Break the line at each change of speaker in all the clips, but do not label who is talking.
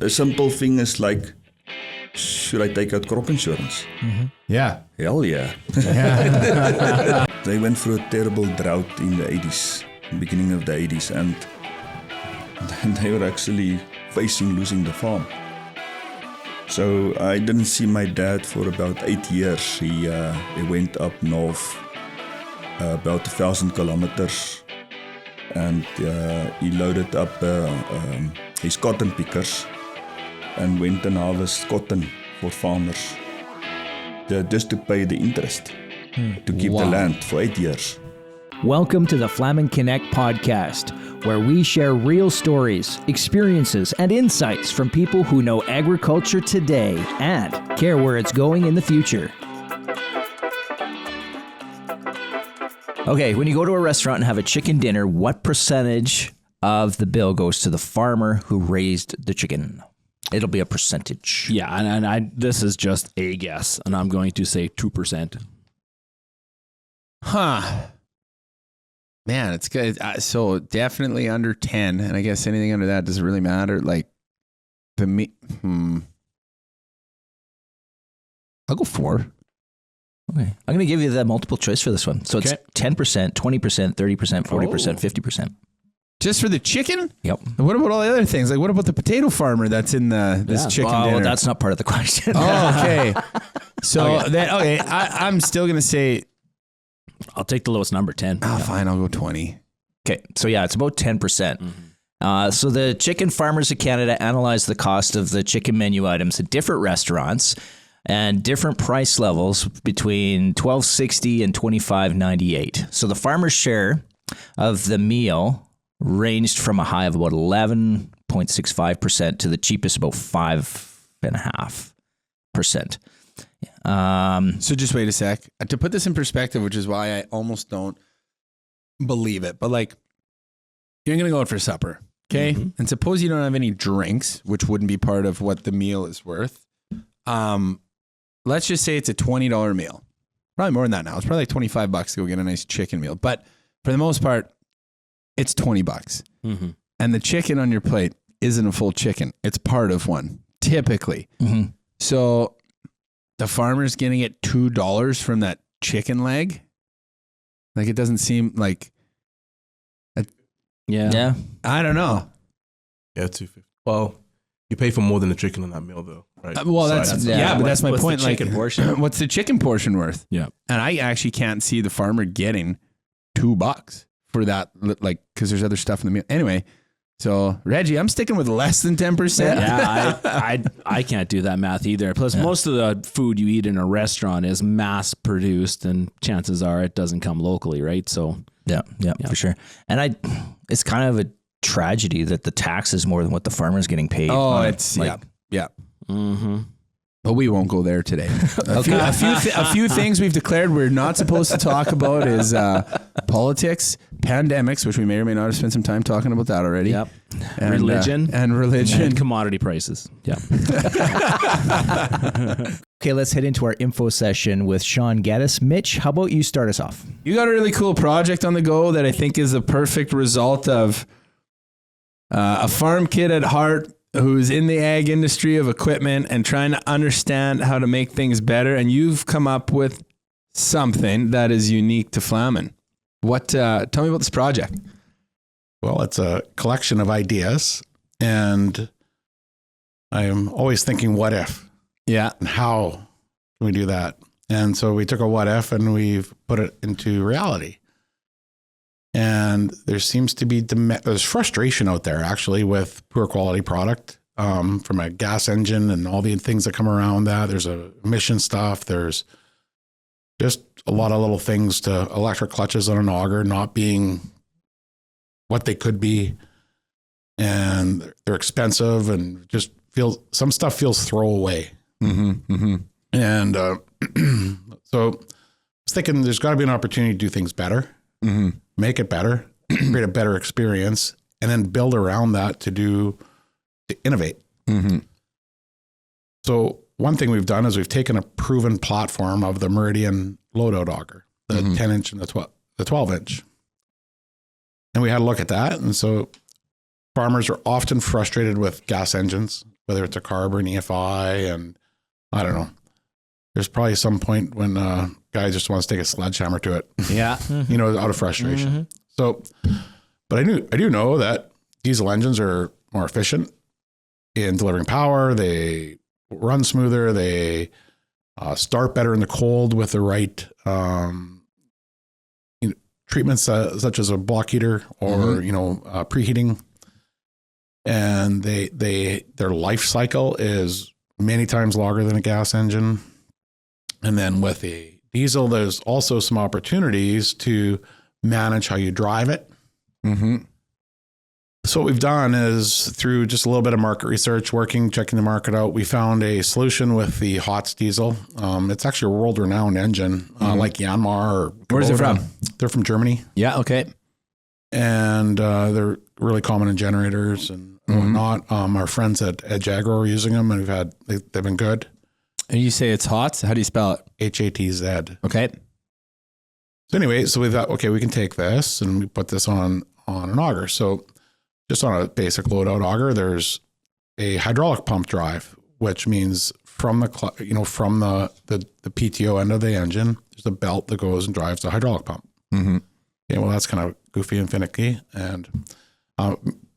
a simple thing is like, should I take out crop insurance?
Mm-hmm. Yeah.
Hell yeah. They went through a terrible drought in the 80s, beginning of the 80s, and they were actually facing losing the farm. So I didn't see my dad for about 8 years. He went up north about 1,000 kilometers, and he loaded up his cotton pickers and went and harvested cotton for farmers just to pay the interest to keep the land for 8 years.
Welcome to the Flaman Connect podcast, where we share real stories, experiences, and insights from people who know agriculture today and care where it's going in the future. Okay, when you go to a restaurant and have a chicken dinner, what percentage of the bill goes to the farmer who raised the chicken? It'll be a percentage.
Yeah, and this is just a guess, and I'm going to say 2%.
Huh. Man, it's good. So definitely under 10, and I guess anything under that doesn't really matter. Like, for me, I'll go 4.
Okay, I'm going to give you the multiple choice for this one. So it's 10%, 20%, 30%, 40%, 50%.
Just for the chicken?
Yep.
What about all the other things? Like, what about the potato farmer that's in this chicken dinner?
Oh, that's not part of the question.
Oh, okay. So I'm still going to say,
I'll take the lowest number, 10.
Oh, fine, I'll go 20.
Okay, so yeah, it's about 10%. Mm-hmm. So the Chicken Farmers of Canada analyzed the cost of the chicken menu items at different restaurants and different price levels between $12.60 and $25.98. So the farmer's share of the meal ranged from a high of about 11.65% to the cheapest about 5.5%.
So just wait a sec. To put this in perspective, which is why I almost don't believe it, but like, you're going to go out for supper, okay? Mm-hmm. And suppose you don't have any drinks, which wouldn't be part of what the meal is worth. Let's just say it's a $20 meal. Probably more than that now. It's probably like $25 to go get a nice chicken meal. But for the most part, it's $20. Mm-hmm. And the chicken on your plate isn't a full chicken. It's part of one, typically. Mm-hmm. So the farmer's going to get $2 from that chicken leg. Like, it doesn't seem like...
Yeah.
I don't know.
Yeah, $2.50. Well, you pay for more than the chicken in that meal, though, right?
But that's my point.
The chicken portion?
What's the chicken portion worth?
Yeah.
And I actually can't see the farmer getting $2 for that, like, because there's other stuff in the meal. Anyway, so Reggie, I'm sticking with less than 10%.
Yeah, I can't do that math either. Plus, most of the food you eat in a restaurant is mass produced, and chances are it doesn't come locally, right? So
yeah, for sure. And it's kind of a tragedy that the tax is more than what the farmer's getting paid.
Oh, it's like, yeah. Mm-hmm. But we won't go there today. A few things we've declared we're not supposed to talk about is politics, pandemics, which we may or may not have spent some time talking about that already.
Yep.
And,
religion.
And
commodity prices. Yeah.
Okay, let's head into our info session with Shaun Gettis. Mitch, how about you start us off?
You got a really cool project on the go that I think is a perfect result of a farm kid at heart who's in the ag industry of equipment and trying to understand how to make things better. And you've come up with something that is unique to Flaman. Tell me about this project.
Well, it's a collection of ideas, and I am always thinking, what if?
Yeah.
And how can we do that? And so we took a what if and we've put it into reality. And there seems to be, there's frustration out there actually with poor quality product from a gas engine and all the things that come around that. There's emission stuff. There's just a lot of little things to electric clutches on an auger not being what they could be. And they're expensive and just some stuff feels throwaway. Mm-hmm, mm-hmm. And so I was thinking there's got to be an opportunity to do things better. Mm-hmm. Make it better, create a better experience, and then build around that to innovate. Mm-hmm. So one thing we've done is we've taken a proven platform of the Meridian loadout auger, the 10-inch and the 12-inch. And we had a look at that. And so farmers are often frustrated with gas engines whether it's a carb or an EFI. And I don't know. There's probably some point when a guy just wants to take a sledgehammer to it,
Yeah.
you know, out of frustration. So, but I do know that diesel engines are more efficient in delivering power. They run smoother. They start better in the cold with the right treatments such as a block heater or preheating. And their life cycle is many times longer than a gas engine. And then with a diesel, there's also some opportunities to manage how you drive it. So what we've done is, through just a little bit of market research, checking the market out, we found a solution with the HOTS diesel. It's actually a world-renowned engine, like Yanmar or Kubota.
Where's it from?
They're from Germany.
Yeah. Okay.
And they're really common in generators and whatnot. Our friends at Jaguar are using them, and they've been good.
And you say it's HOTS? How do you spell it?
HATZ.
Okay.
So anyway, so we thought, okay, we can take this and we put this on an auger. So just on a basic load-out auger, there's a hydraulic pump drive, which means from the PTO end of the engine, there's a belt that goes and drives the hydraulic pump. Okay, well, that's kind of goofy and finicky, and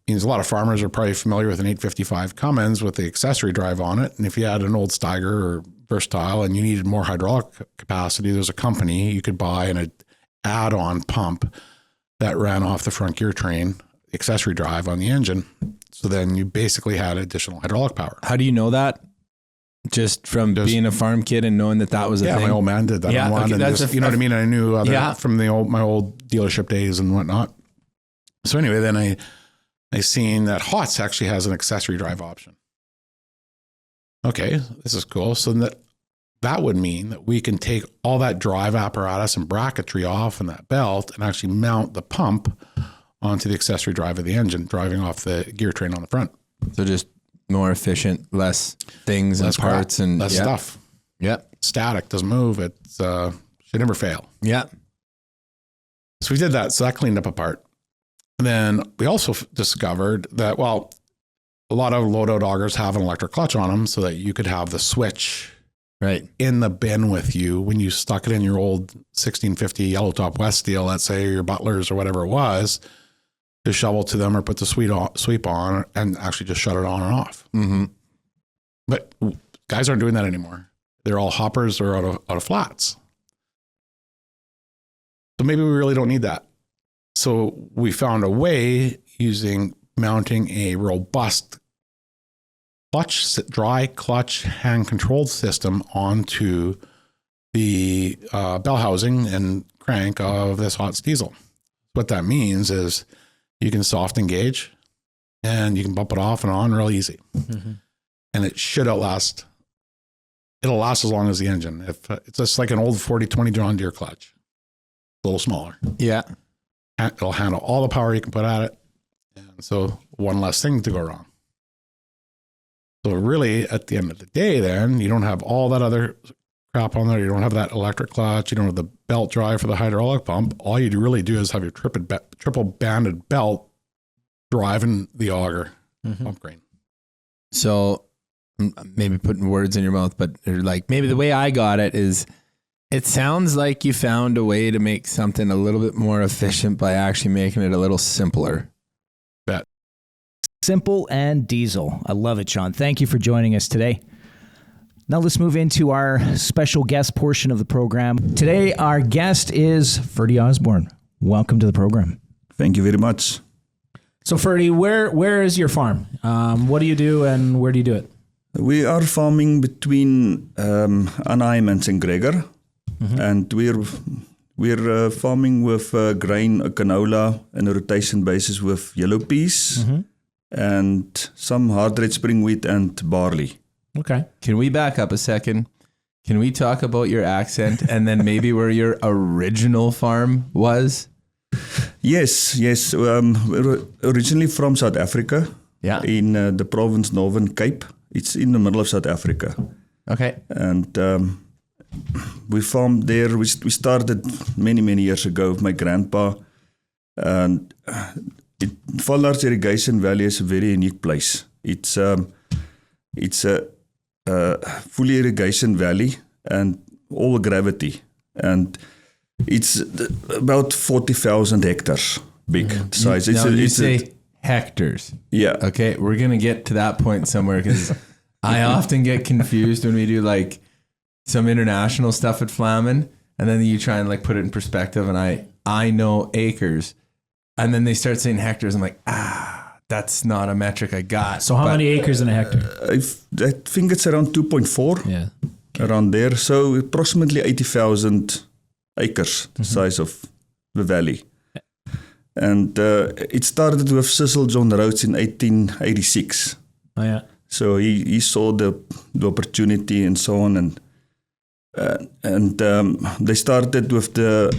means a lot of farmers are probably familiar with an 855 Cummins with the accessory drive on it. And if you had an old Steiger or Versatile and you needed more hydraulic capacity, there's a company you could buy an add-on pump that ran off the front gear train, accessory drive on the engine. So then you basically had additional hydraulic power.
How do you know that? Just from being a farm kid and knowing that was a thing?
Yeah, my old man did that.
Yeah,
on one,
okay,
and
that's
just, you know what I mean? I knew from my old dealership days and whatnot. So anyway, then I seen that HOTS actually has an accessory drive option. Okay, this is cool. So that would mean that we can take all that drive apparatus and bracketry off and that belt and actually mount the pump onto the accessory drive of the engine, driving off the gear train on the front.
So just more efficient, less things and parts and
less stuff.
Yep.
Static, doesn't move. It should never fail.
Yeah.
So we did that. So that cleaned up a part. And then we also discovered that, well, a lot of load-out augers have an electric clutch on them so that you could have the switch in the bin with you when you stuck it in your old 1650 yellow top West steel, let's say, or your Butlers or whatever it was, to shovel to them or put the sweep on and actually just shut it on and off. But guys aren't doing that anymore. They're all hoppers or out of flats. So maybe we really don't need that. So we found a way mounting a robust dry clutch hand-controlled system onto the bell housing and crank of this HOTS diesel. What that means is you can soft engage and you can bump it off and on real easy. And it should it'll last as long as the engine. If it's just like an old 40-20 John Deere clutch, a little smaller.
Yeah.
It'll handle all the power you can put at it. And so one less thing to go wrong. So really, at the end of the day, then, you don't have all that other crap on there. You don't have that electric clutch. You don't have the belt drive for the hydraulic pump. All you really do is have your triple banded belt driving the auger pump crane.
So maybe putting words in your mouth, but like maybe the way I got it is, it sounds like you found a way to make something a little bit more efficient by actually making it a little simpler.
Bet.
Simple and diesel. I love it, Shaun. Thank you for joining us today. Now let's move into our special guest portion of the program. Today, our guest is Ferdi Osborne. Welcome to the program.
Thank you very much.
So Ferdi, where is your farm? What do you do and where do you do it?
We are farming between Anaheim and St. Gregor. And we're farming with grain, canola, and a rotation basis with yellow peas and some hard red spring wheat and barley.
Okay.
Can we back up a second? Can we talk about your accent and then maybe where your original farm was?
Yes. We're originally from South Africa.
Yeah.
In the province Northern Cape. It's in the middle of South Africa. Okay. And we farmed there. We started many years ago with my grandpa. And Fallards Irrigation Valley is a very unique place. It's It's a fully irrigation valley and all gravity. And it's about 40,000 hectares big size.
Now, you say hectares.
Yeah.
Okay, we're going to get to that point somewhere because I often get confused when we do like some international stuff at Flaman, and then you try and like put it in perspective, and I know acres, and then they start saying hectares. I'm like, that's not a metric I got.
So how many acres in a hectare?
I think it's around 2.4,
Yeah.
around there. So approximately 80,000 acres, the size of the valley. And it started with Cecil John Rhodes in 1886.
Oh yeah.
So he saw the opportunity and so on, and they started with the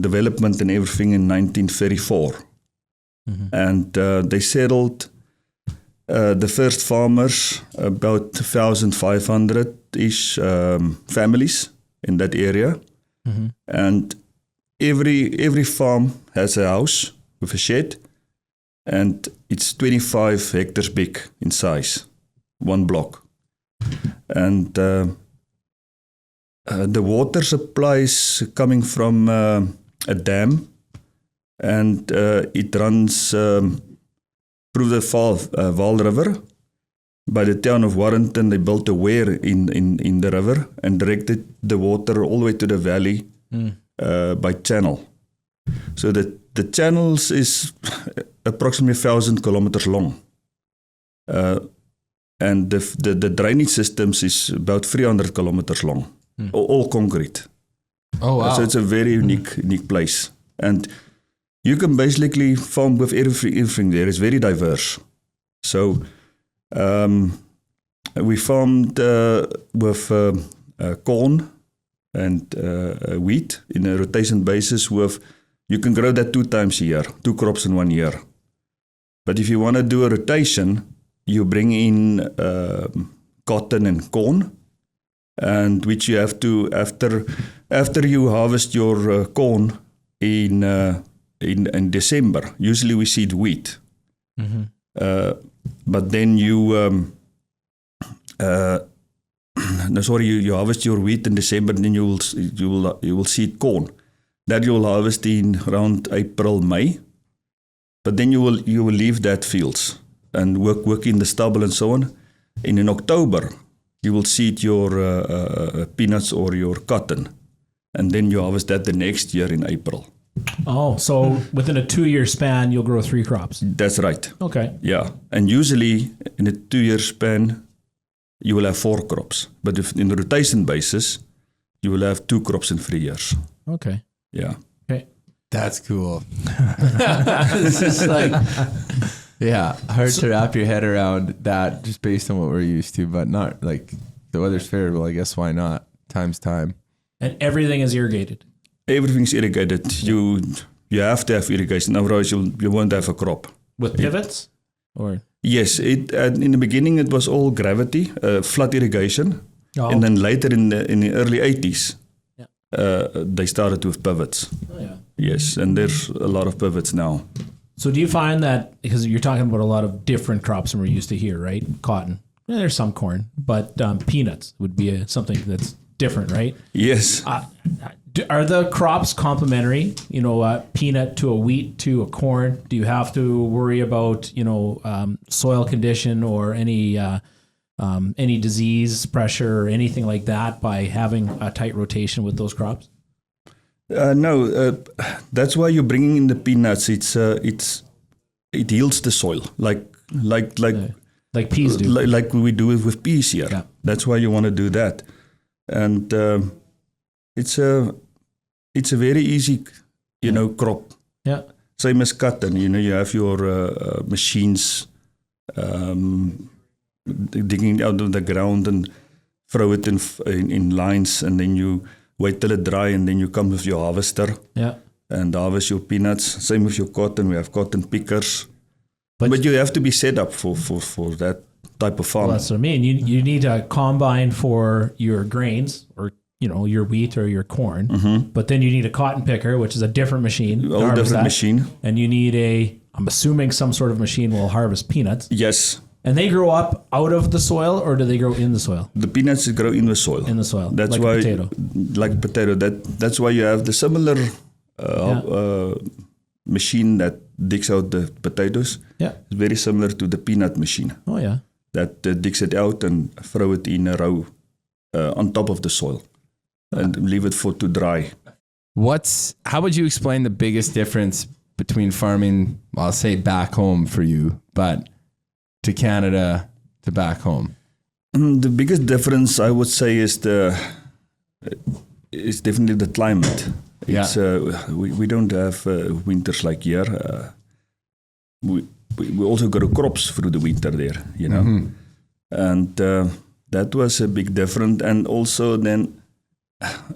development and everything in 1934. And they settled the first farmers, about 1,500-ish families in that area. And every farm has a house with a shed, and it's 25 hectares big in size, one block. And the water supply is coming from a dam, and it runs through the Vaal River. By the town of Warrenton, they built a weir in the river and directed the water all the way to the valley by channel. So the channels is approximately 1,000 kilometers long. And the drainage systems is about 300 kilometers long, all concrete.
Oh, wow.
So it's a very unique place. And you can basically farm with everything there. It's very diverse. So we farmed with corn and wheat in a rotation basis. You can grow that 2 times a year, 2 crops in 1 year. But if you want to do a rotation, you bring in cotton and corn, and which you have to after you harvest your corn in December. Usually we seed wheat, but then you you harvest your wheat in December, and then you will seed corn. That you will harvest in around April, May, but then you will leave that fields and work in the stubble and so on. And in October, you will seed your peanuts or your cotton, and then you harvest that the next year in April.
Oh, so within a 2-year span, you'll grow 3 crops.
That's right.
Okay.
Yeah, and usually in a 2-year span, you will have 4 crops. But if in the rotation basis, you will have 2 crops in 3 years.
Okay.
Yeah.
Okay.
That's cool. It's just like, yeah, hard to wrap your head around that just based on what we're used to, but not like the weather's favorable. I guess why not? Time's time.
And everything is irrigated.
Everything's irrigated. You have to have irrigation, otherwise you won't have a crop.
With pivots? Or
Yes, in the beginning it was all gravity, flood irrigation, and then later in the early 80s, they started with pivots.
Oh, yeah.
Yes, and there's a lot of pivots now.
So do you find that, because you're talking about a lot of different crops than we're used to here, right? Cotton. Yeah, there's some corn, but peanuts would be something that's different, right?
Yes.
Are the crops complementary? You know, a peanut to a wheat to a corn. Do you have to worry about soil condition or any disease pressure or anything like that by having a tight rotation with those crops?
No, that's why you're bringing in the peanuts. It heals the soil like
peas do,
like we do it with peas here.
Yeah.
That's why you want to do that, and it's a very easy, crop.
Yeah.
Same as cotton. You have your machines digging out of the ground and throw it in lines, and then you wait till it dry, and then you come with your harvester and harvest your peanuts. Same with your cotton. We have cotton pickers. But you have to be set up for that type of farming.
Well, that's what I mean. You need a combine for your grains or your wheat or your corn. Mm-hmm. But then you need a cotton picker, which is a different machine.
All different machine.
And you need I'm assuming some sort of machine will harvest peanuts.
Yes.
And they grow up out of the soil, or do they grow in the soil?
The peanuts grow in the soil.
In the soil,
That's
like
why,
a potato.
like potato. That's why you have the similar machine that digs out the potatoes.
Yeah.
It's very similar to the peanut machine
Oh yeah.
that digs it out and throw it in a row on top of the soil and leave it for to dry.
How would you explain the biggest difference between farming, well, I'll say back home for you, but to Canada to back home?
The biggest difference, I would say, is definitely the climate. It's, we don't have winters like here. We also grow crops through the winter there, you know.
Mm-hmm.
And that was a big difference. And also then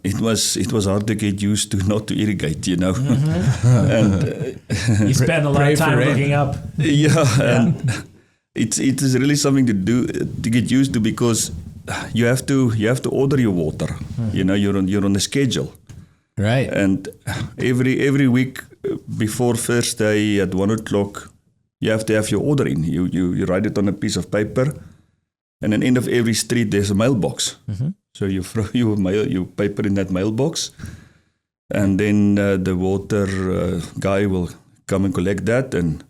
it was hard to get used to not to irrigate, you know. And
You spend a lot of time looking up.
and it is really something to get used to, because you have to order your water. You know, you're on a schedule.
Right.
And every week before first day at 1:00, you have to have your order in. You write it on a piece of paper, and at the end of every street there's a mailbox. So you throw your paper in that mailbox, and then the water guy will come and collect that, and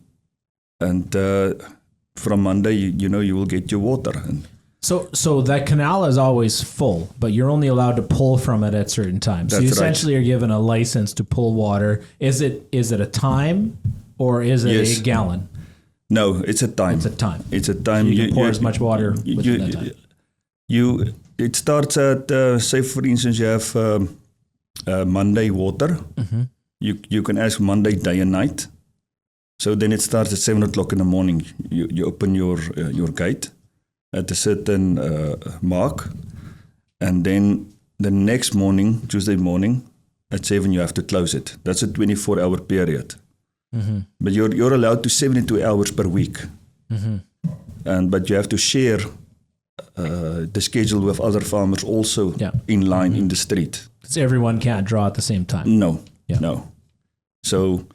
from Monday you will get your water. And
So that canal is always full, but you're only allowed to pull from it at certain times. So you
That's right.
essentially are given a license to pull water. Is it a time, or is it
Yes.
a gallon?
no, it's a time.
It's a time.
It's a time.
You can pour as much water within that time.
It starts at say for instance you have Monday water. You can ask Monday day and night. So then it starts at 7:00 in the morning. You open your gate at a certain mark, and then the next morning, Tuesday morning, at 7 you have to close it. That's a 24-hour period. But you're allowed to 72 hours per week, but you have to share the schedule with other farmers also in line in the street.
Because everyone can't draw at the same time.
No. So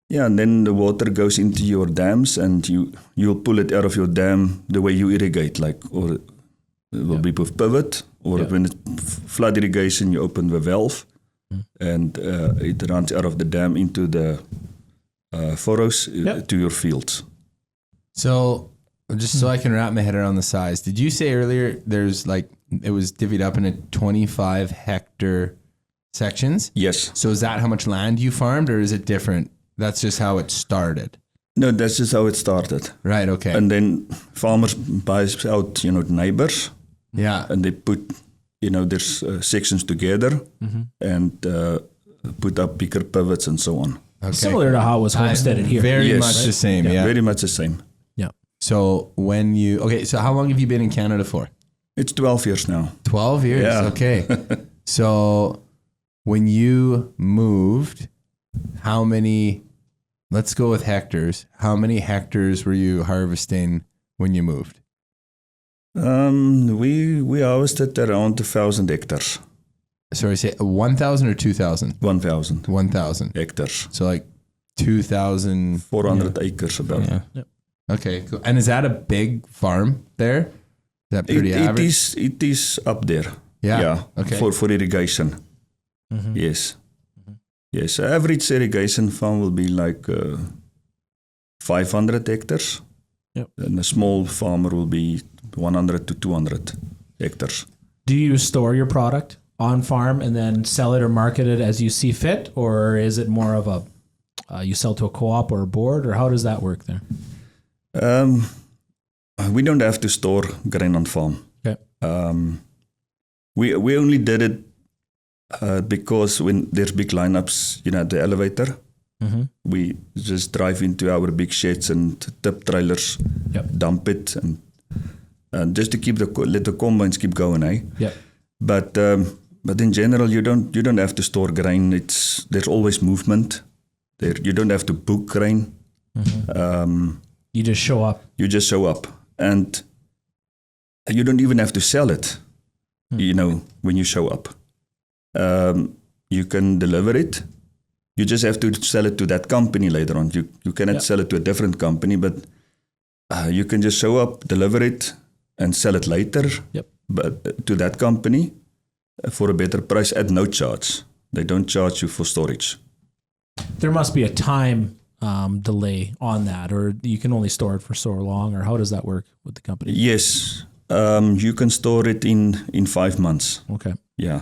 and then the water goes into your dams, and you'll pull it out of your dam the way you irrigate, or it will be with pivot, or when it's flood irrigation, you open the valve, and it runs out of the dam into the furrows to your fields.
So just so I can wrap my head around the size, did you say earlier there's it was divvied up into 25 hectare sections?
Yes.
So is that how much land you farmed, or is it different? That's just how it started.
No, that's just how it started.
Right. Okay.
And then farmers buy out, neighbors.
Yeah.
And they put, there's sections together and put up bigger pivots and so on.
Okay.
Similar to how it was homesteaded here.
Very much the same. Yeah.
Very much the same.
Yeah.
So so how long have you been in Canada for?
It's 12 years now.
12 years.
Yeah.
Okay. So when you moved, let's go with hectares. How many hectares were you harvesting when you moved?
We harvested around 1,000 hectares.
Sorry, say 1,000 or 2,000?
1,000
1,000
hectares.
So 2,000.
400 acres about.
Yeah. Okay, cool. And is that a big farm there? Is that pretty average?
It is up there.
Yeah. Okay.
For irrigation. Yes. Yes. Average irrigation farm will be 500 hectares.
Yep.
And a small farmer will be 100 to 200 hectares.
Do you store your product on farm and then sell it or market it as you see fit, or is it more of you sell to a co-op or a board, or how does that work there?
We don't have to store grain on farm.
Okay.
We only did it because when there's big lineups, at the elevator, we just drive into our big sheds and tip trailers, dump it, and just to let the combines keep going, eh?
Yeah.
But in general, you don't have to store grain. There's always movement. You don't have to book grain.
You just show up.
You just show up, and you don't even have to sell it. When you show up, you can deliver it. You just have to sell it to that company later on. You cannot sell it to a different company, but you can just show up, deliver it, and sell it later.
Yep.
But to that company for a better price at no charge. They don't charge you for storage.
There must be a time delay on that, or you can only store it for so long, or how does that work with the company?
Yes, you can store it in 5 months.
Okay.
Yeah.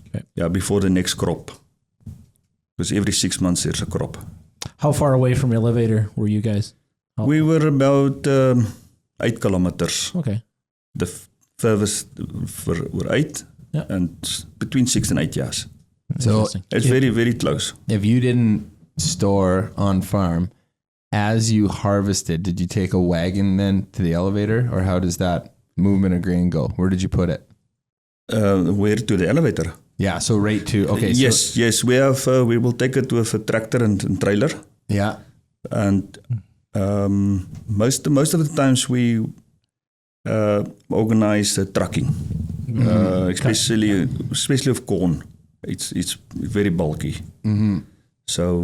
Okay.
Yeah, before the next crop. Because every 6 months there's a crop.
How far away from elevator were you guys?
We were about 8 kilometers.
Okay.
The furthest were 8,
Yeah.
and between 6 and 8 years.
So
Interesting.
It's very, very close.
if you didn't store on farm, as you harvested, did you take a wagon then to the elevator, or how does that movement of grain go? Where did you put it?
Where to the elevator?
Yeah, so right to okay.
Yes. We will take it with a tractor and trailer,
Yeah.
and most of the times we organize trucking, especially of corn. It's very bulky.
Mm-hmm.
So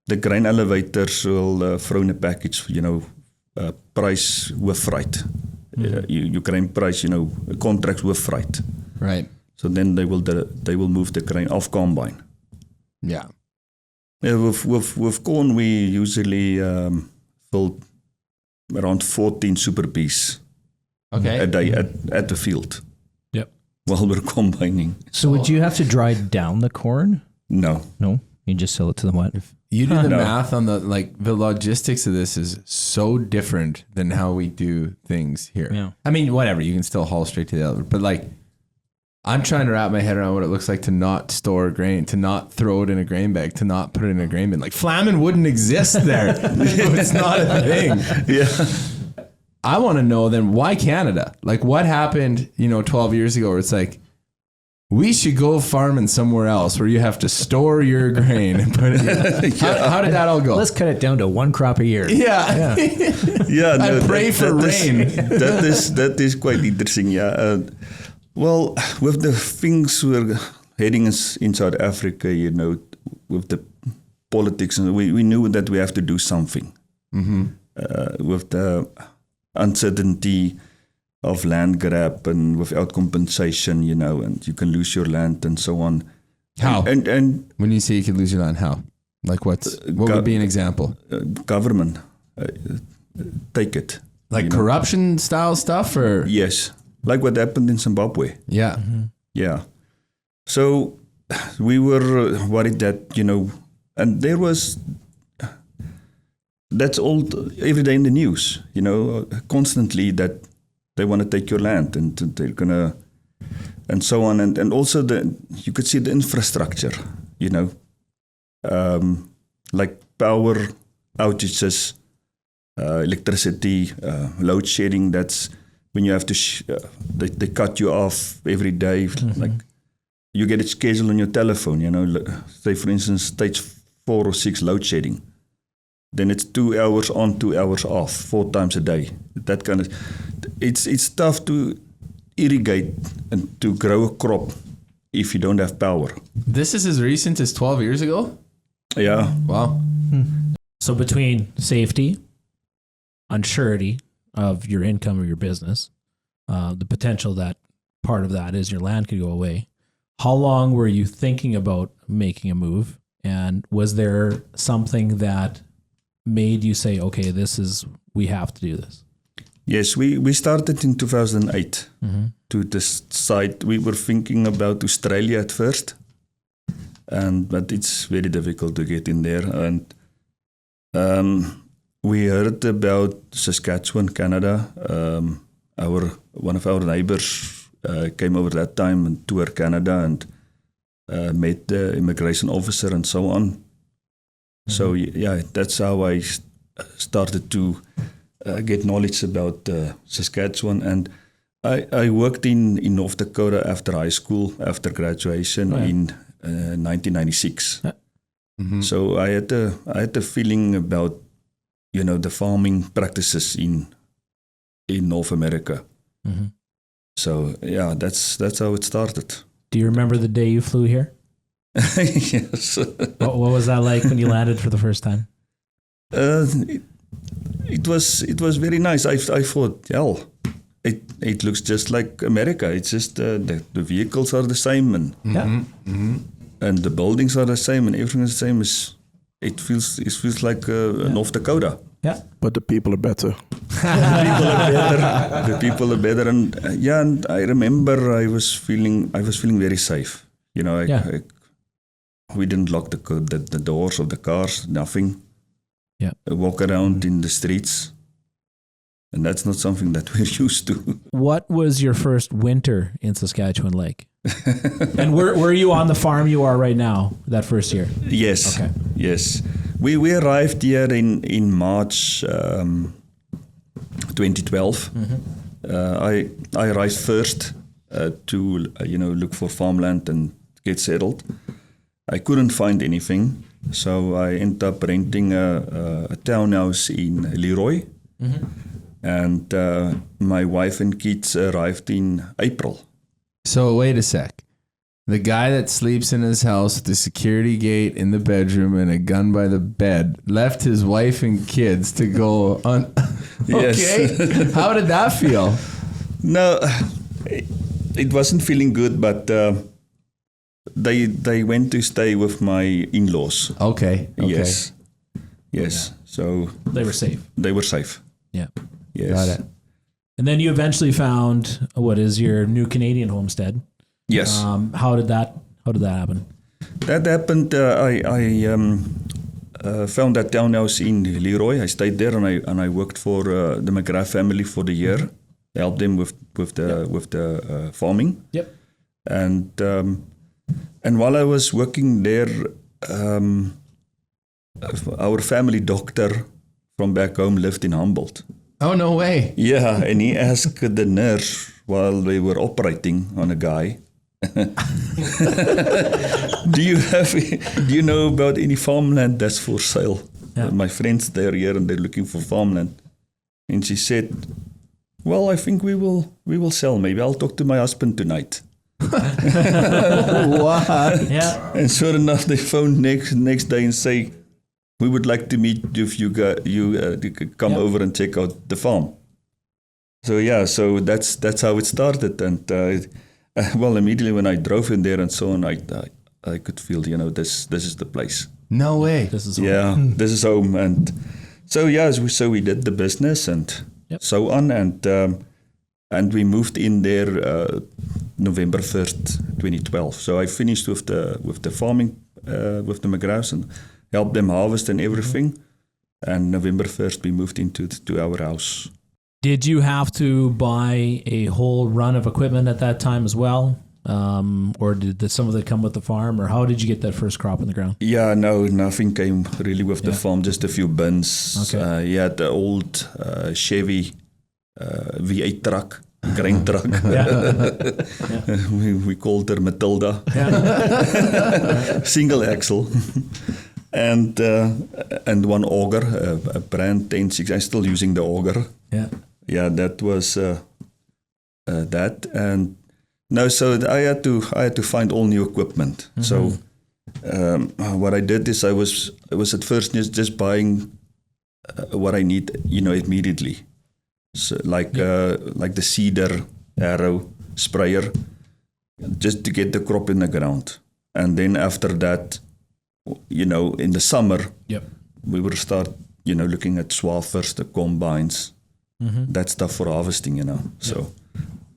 the grain elevators will throw in a package, price with freight. You grain price, contracts with freight.
Right.
So then they will move the grain off combine.
Yeah.
With corn, we usually fill around 14 super bees
Okay.
a day at the field.
Yep.
While we're combining.
So would you have to dry down the corn?
No.
No, you just sell it to the what?
You do the
No.
math on the logistics of this is so different than how we do things here.
Yeah.
I mean, whatever, you can still haul straight to the elevator, but I'm trying to wrap my head around what it looks like to not store grain, to not throw it in a grain bag, to not put it in a grain bin. Like Flaman wouldn't exist there. It's not a thing.
Yeah.
I want to know then why Canada? Like what happened, 12 years ago where it's like, we should go farming somewhere else where you have to store your grain and put it in. How did that all go?
Let's cut it down to one crop a year.
Yeah.
Yeah.
I pray for rain.
That is quite interesting. Yeah. Well, with the things we're heading in South Africa, with the politics, and we knew that we have to do something.
Mm-hmm.
With the uncertainty of land grab and without compensation, and you can lose your land and so on.
How?
And
When you say you could lose your land, how? Like what would be an example?
Government take it.
Like corruption style stuff or?
Yes, like what happened in Zimbabwe.
Yeah.
Yeah. So we were worried that, and there was, that's all every day in the news, constantly that they want to take your land and they're going to, and so on. And also you could see the infrastructure, like power outages, electricity, load shedding. That's when you have to, they cut you off every day. Like you get it scheduled on your telephone, say for instance, stage 4 or 6 load shedding. Then it's 2 hours on, 2 hours off, 4 times a day. That kind of, it's tough to irrigate and to grow a crop if you don't have power.
This is as recent as 12 years ago?
Yeah.
Wow.
So between safety, unsurety of your income or your business, the potential that part of that is your land could go away. How long were you thinking about making a move? And was there something that made you say, okay, we have to do this?
Yes, we started in 2008 to decide. We were thinking about Australia at first, but it's very difficult to get in there. And we heard about Saskatchewan, Canada. One of our neighbors came over that time and toured Canada and met the immigration officer and so on. So yeah, that's how I started to get knowledge about Saskatchewan. And I worked in North Dakota after high school, after graduation in 1996. So I had a feeling about the farming practices in North America. So yeah, that's how it started.
Do you remember the day you flew here?
Yes.
What was that like when you landed for the first time?
it was very nice. I thought, hell, it looks just like America. It's just the vehicles are the same and and the buildings are the same and everything is the same. It feels like North Dakota.
Yeah.
But the people are better.
The people are better, and and I remember I was feeling very safe. You know, we didn't lock the doors of the cars, nothing.
Yeah,
I walk around in the streets, and that's not something that we're used to.
What was your first winter in Saskatchewan like? And were you on the farm you are right now that first year?
Yes.
Okay.
Yes. We arrived here in March 2012. I arrived first to look for farmland and get settled. I couldn't find anything, so I ended up renting a townhouse in Leroy. And my wife and kids arrived in April.
So wait a sec. The guy that sleeps in his house with the security gate in the bedroom and a gun by the bed left his wife and kids to go on. Okay.
Yes.
How did that feel?
No, it wasn't feeling good, but they went to stay with my in-laws.
Okay.
Yes. Yes. So
They were safe.
they were safe.
Yeah.
Yes.
Got it.
And then you eventually found what is your new Canadian homestead.
Yes.
How did that happen?
That happened. I found that townhouse in Leroy. I stayed there and I worked for the McGrath family for the year. Helped them with the farming.
Yep.
And while I was working there, our family doctor from back home lived in Humboldt.
Oh, no way.
Yeah, and he asked the nurse while they were operating on a guy, do you know about any farmland that's for sale?
Yeah.
My friends, they're here and they're looking for farmland. And she said, well, I think we will sell. Maybe I'll talk to my husband tonight.
What?
Yeah.
And sure enough, they phoned next day and say, we would like to meet you if you could come over and check out the farm. So that's how it started. And well, immediately when I drove in there and so on, I could feel, this is the place.
No way.
This is
This is home. And so we did the business and so on, and we moved in there November 1st, 2012. So I finished with the farming with the McGraths and helped them harvest and everything. And November 1st, we moved to our house.
Did you have to buy a whole run of equipment at that time as well? Or did some of it come with the farm? Or how did you get that first crop in the ground?
Yeah, no, nothing came really with the farm, just a few bins.
Okay.
He had the old Chevy V8 truck, grain truck. We called her Matilda. Single axle. And one auger, a brand 10-6. I'm still using the auger. Yeah, that was that. And no, so I had to find all new equipment. So what I did is I was at first just buying what I need, immediately. So like the cedar arrow sprayer, just to get the crop in the ground. And then after that, in the summer, we would start, looking at swathers, the combines, that stuff for harvesting, So,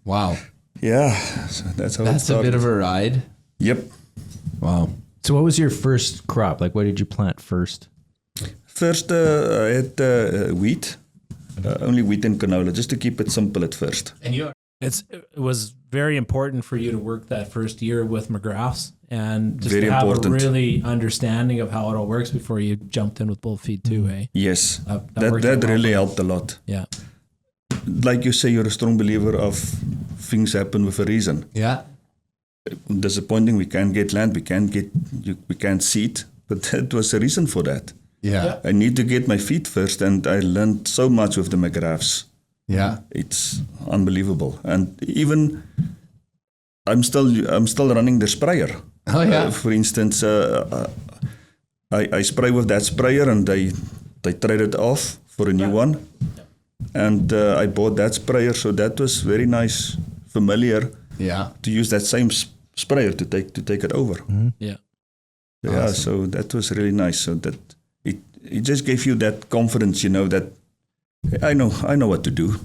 Wow.
yeah, so that's how it
That's a
started.
bit of a ride.
Yep.
Wow.
So what was your first crop? Like, what did you plant first?
First, I had wheat, only wheat and canola, just to keep it simple at first.
And it was very important for you to work that first year with McGraths and just
Very
to have
important.
a really understanding of how it all works before you jumped in with bull feed too, eh?
Yes,
worked
that
out well
really
for you.
helped a lot.
Yeah.
Like you say, you're a strong believer of things happen with a reason.
Yeah.
Disappointing, we can't get land, we can't seed, but that was a reason for that.
Yeah.
I need to get my feet first, and I learned so much with the McGraths.
Yeah.
It's unbelievable. And even I'm still running the sprayer.
Oh, yeah.
For instance, I spray with that sprayer, and they trade it off for a new one. And I bought that sprayer, so that was very nice, familiar
Yeah.
to use that same sprayer to take it over.
Yeah.
Yeah, so that was really nice. So that it just gave you that confidence, that I know what to do.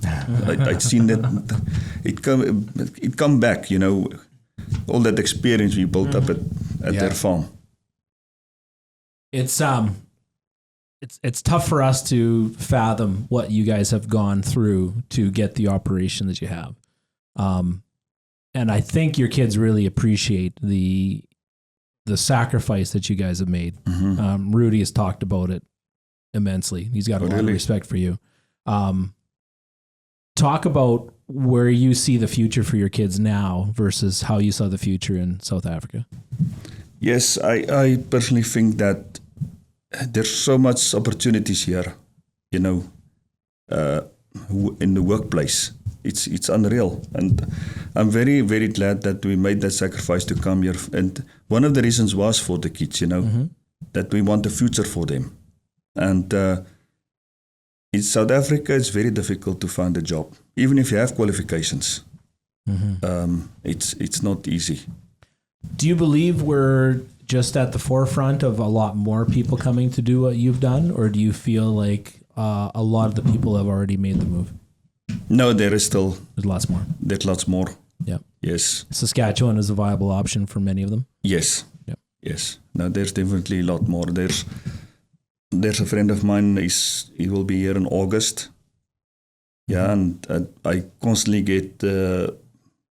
I'd seen that it come back, all that experience we built up at their farm.
It's tough for us to fathom what you guys have gone through to get the operation that you have. And I think your kids really appreciate the sacrifice that you guys have made. Rudy has talked about it immensely. He's got a lot of respect for you. Talk about where you see the future for your kids now versus how you saw the future in South Africa.
Yes, I personally think that there's so much opportunities here, in the workplace. It's unreal. And I'm very, very glad that we made that sacrifice to come here. And one of the reasons was for the kids, that we want a future for them. And in South Africa, it's very difficult to find a job. Even if you have qualifications, it's not easy.
Do you believe we're just at the forefront of a lot more people coming to do what you've done? Or do you feel like a lot of the people have already made the move?
No, there's
lots more.
There's lots more.
Yeah.
Yes.
Saskatchewan is a viable option for many of them.
Yes.
Yep.
Yes. No, there's definitely a lot more. There's a friend of mine. He will be here in August. Yeah, and I constantly get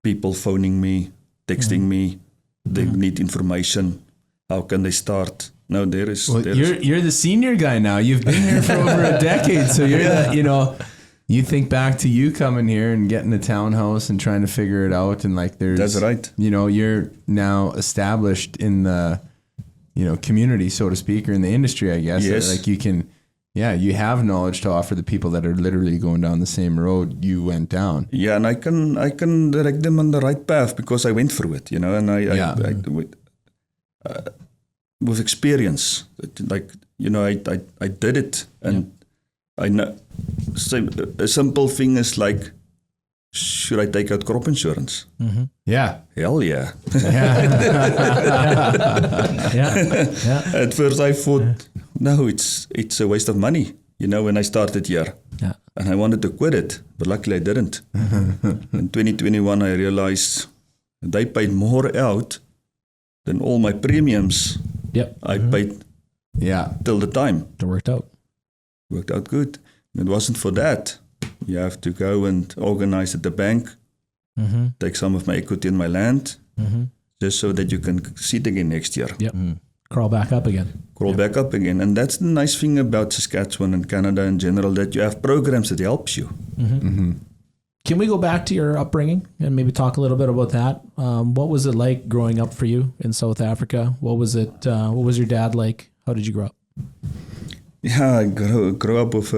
people phoning me, texting me. They need information. How can they start? No, there is.
You're the senior guy now. You've been here for over a decade, so you're that. You think back to you coming here and getting a townhouse and trying to figure it out, and
that's right.
You're now established in the community, so to speak, or in the industry, I guess.
Yes.
You have knowledge to offer the people that are literally going down the same road you went down.
Yeah, and I can direct them on the right path because I went through it, and I with experience, I did it, and I know. So a simple thing is like, should I take out crop insurance?
Yeah.
Hell yeah.
Yeah.
At first I thought, no, it's a waste of money, when I started here.
Yeah.
And I wanted to quit it, but luckily I didn't. In 2021, I realized they paid more out than all my premiums.
Yep.
I paid till the time.
It worked out.
Worked out good. It wasn't for that. You have to go and organize at the bank, take some of my equity in my land, just so that you can seed again next year.
Yep. Crawl back up again.
Back up again. And that's the nice thing about Saskatchewan and Canada in general, that you have programs that helps you.
Can we go back to your upbringing and maybe talk a little bit about that? What was it like growing up for you in South Africa? What was it? What was your dad like? How did you grow up?
Yeah, I grew up with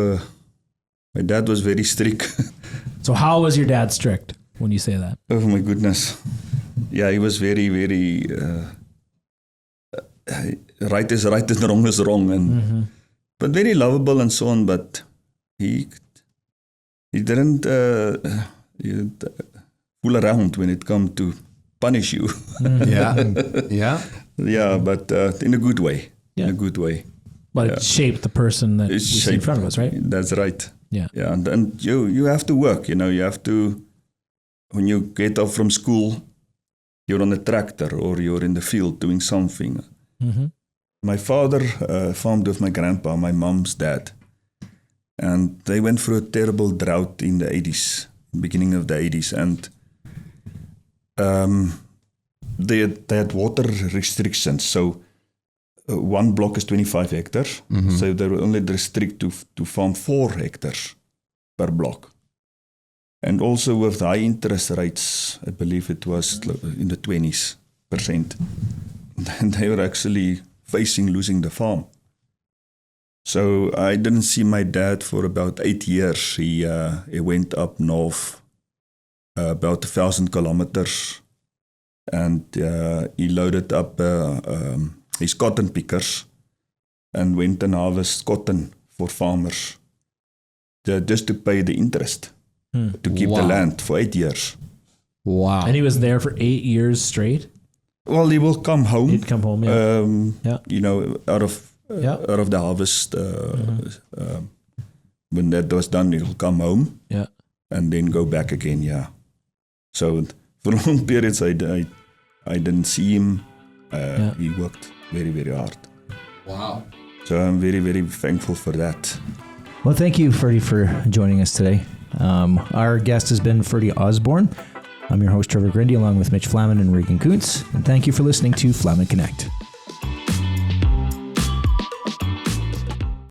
my dad was very strict.
So how was your dad strict when you say that?
Oh my goodness. Yeah, he was very, very right is right and wrong is wrong, and but very lovable and so on. But he didn't fool around when it come to punish you. Yeah, but in a good way.
Yeah.
In a good way.
But it shaped the person that we see in front of us, right?
That's right.
Yeah.
Yeah, and you have to work. You have to, when you get off from school, you're on a tractor or you're in the field doing something. My father farmed with my grandpa, my mom's dad. And they went through a terrible drought in the 80s, beginning of the 80s. And they had water restrictions. So one block is 25 hectares. So they were only restricted to farm 4 hectares per block. And also with high interest rates, I believe it was in the 20%. And they were actually facing losing the farm. So I didn't see my dad for about 8 years. He went up north about 1,000 kilometers, and he loaded up his cotton pickers and went and harvested cotton for farmers just to pay the interest to keep the land for 8 years.
Wow.
And he was there for 8 years straight.
Well, he will come home.
He'd come home. Yeah. Yeah.
You know, out of the harvest. When that was done, he'll come home.
Yeah.
And then go back again. Yeah. So for long periods, I didn't see him. He worked very, very hard.
Wow.
So I'm very, very thankful for that.
Well, thank you, Ferdi, for joining us today. Our guest has been Ferdi Osborne. I'm your host, Trevor Grinde, along with Mitch Flaman and Regan Kunz. And thank you for listening to Flaman Connect.